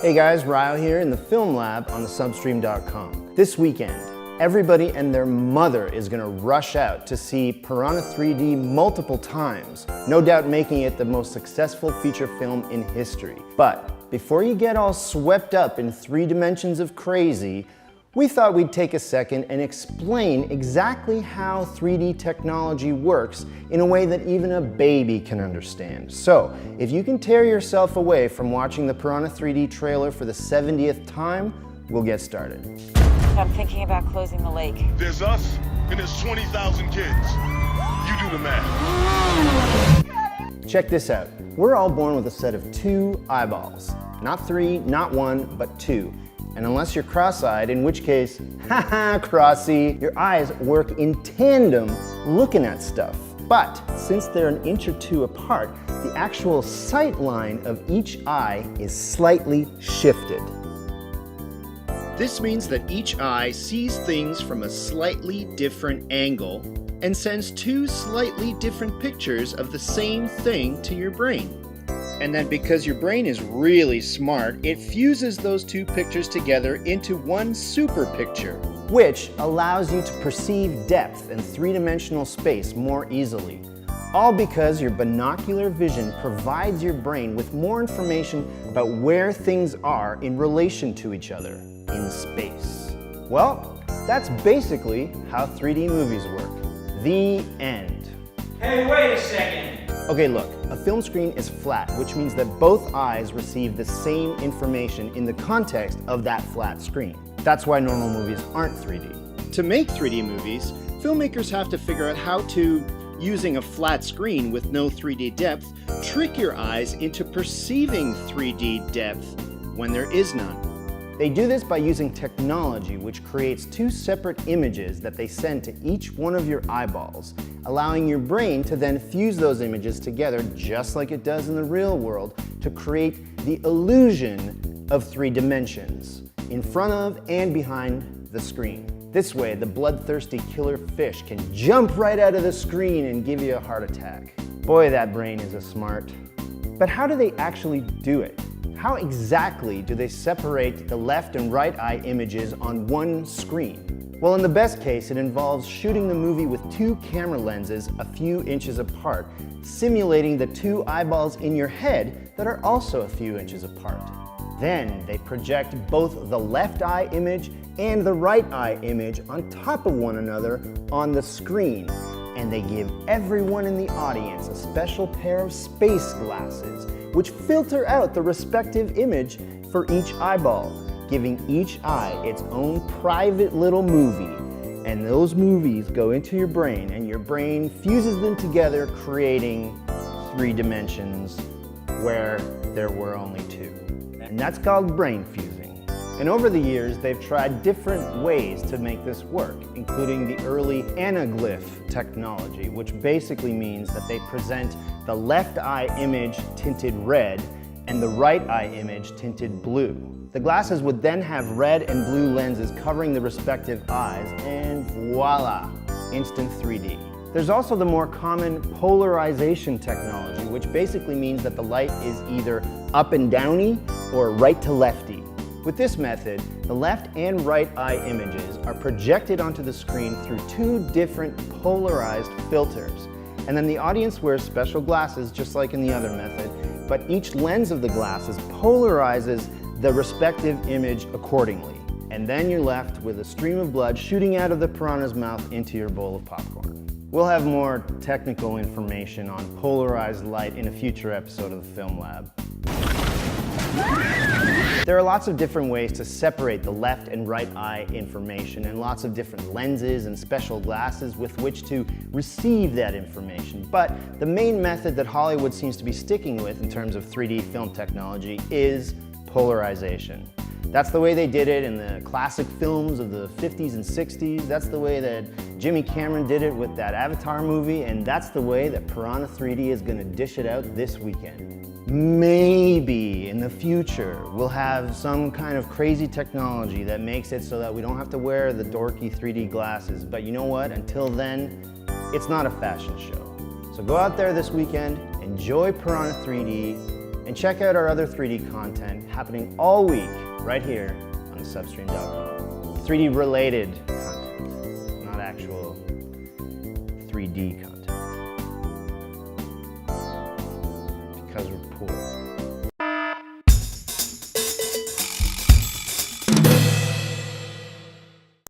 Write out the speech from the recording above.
Hey guys, Rajo here in the Film Lab on thesubstream.com. This weekend, everybody and their mother is gonna rush out to see Piranha 3D multiple times, no doubt making it the most successful feature film in history. But before you get all swept up in 3 dimensions of crazy, we thought we'd take a second and explain exactly how 3D technology works in a way that even a baby can understand. So, if you can tear yourself away from watching the Piranha 3D trailer for the 70th time, we'll get started. I'm thinking about closing the lake. There's us, and there's 20,000 kids. You do the math. Check this out. We're all born with a set of 2 eyeballs. Not 3, not 1, but 2. And unless you're cross-eyed, in which case, haha, crossy, your eyes work in tandem looking at stuff. But since they're an inch or 2 apart, the actual sight line of each eye is slightly shifted. This means that each eye sees things from a slightly different angle and sends 2 slightly different pictures of the same thing to your brain. And then because your brain is really smart, it fuses those 2 pictures together into one super picture, which allows you to perceive depth and 3-dimensional space more easily. All because your binocular vision provides your brain with more information about where things are in relation to each other in space. Well, that's basically how 3D movies work. The end. Hey, wait a second! Okay, look, a film screen is flat, which means that both eyes receive the same information in the context of that flat screen. That's why normal movies aren't 3D. To make 3D movies, filmmakers have to figure out how to, using a flat screen with no 3D depth, trick your eyes into perceiving 3D depth when there is none. They do this by using technology which creates 2 separate images that they send to each one of your eyeballs, allowing your brain to then fuse those images together just like it does in the real world to create the illusion of 3 dimensions in front of and behind the screen. This way, the bloodthirsty killer fish can jump right out of the screen and give you a heart attack. Boy, that brain is a smart. But how do they actually do it? How exactly do they separate the left and right eye images on one screen? Well, in the best case, it involves shooting the movie with 2 camera lenses a few inches apart, simulating the 2 eyeballs in your head that are also a few inches apart. Then they project both the left eye image and the right eye image on top of one another on the screen, and they give everyone in the audience a special pair of space glasses which filter out the respective image for each eyeball, giving each eye its own private little movie. And those movies go into your brain, and your brain fuses them together, creating 3 dimensions where there were only 2. And that's called brain fusing. And over the years, they've tried different ways to make this work, including the early anaglyph technology, which basically means that they present the left eye image tinted red and the right eye image tinted blue. The glasses would then have red and blue lenses covering the respective eyes, and voila, instant 3D. There's also the more common polarization technology, which basically means that the light is either up and downy or right to lefty. With this method, the left and right eye images are projected onto the screen through 2 different polarized filters. And then the audience wears special glasses just like in the other method, but each lens of the glasses polarizes the respective image accordingly. And then you're left with a stream of blood shooting out of the piranha's mouth into your bowl of popcorn. We'll have more technical information on polarized light in a future episode of the Film Lab. There are lots of different ways to separate the left and right eye information, and lots of different lenses and special glasses with which to receive that information. But the main method that Hollywood seems to be sticking with in terms of 3D film technology is polarization. That's the way they did it in the classic films of the 50s and 60s. That's the way that Jimmy Cameron did it with that Avatar movie, and that's the way that Piranha 3D is going to dish it out this weekend. Maybe in the future we'll have some kind of crazy technology that makes it so that we don't have to wear the dorky 3D glasses. But you know what? Until then, it's not a fashion show. So go out there this weekend, enjoy Piranha 3D, And check out our other 3D content happening all week right here on substream.com. 3D related content, not actual 3D content. Because we're poor.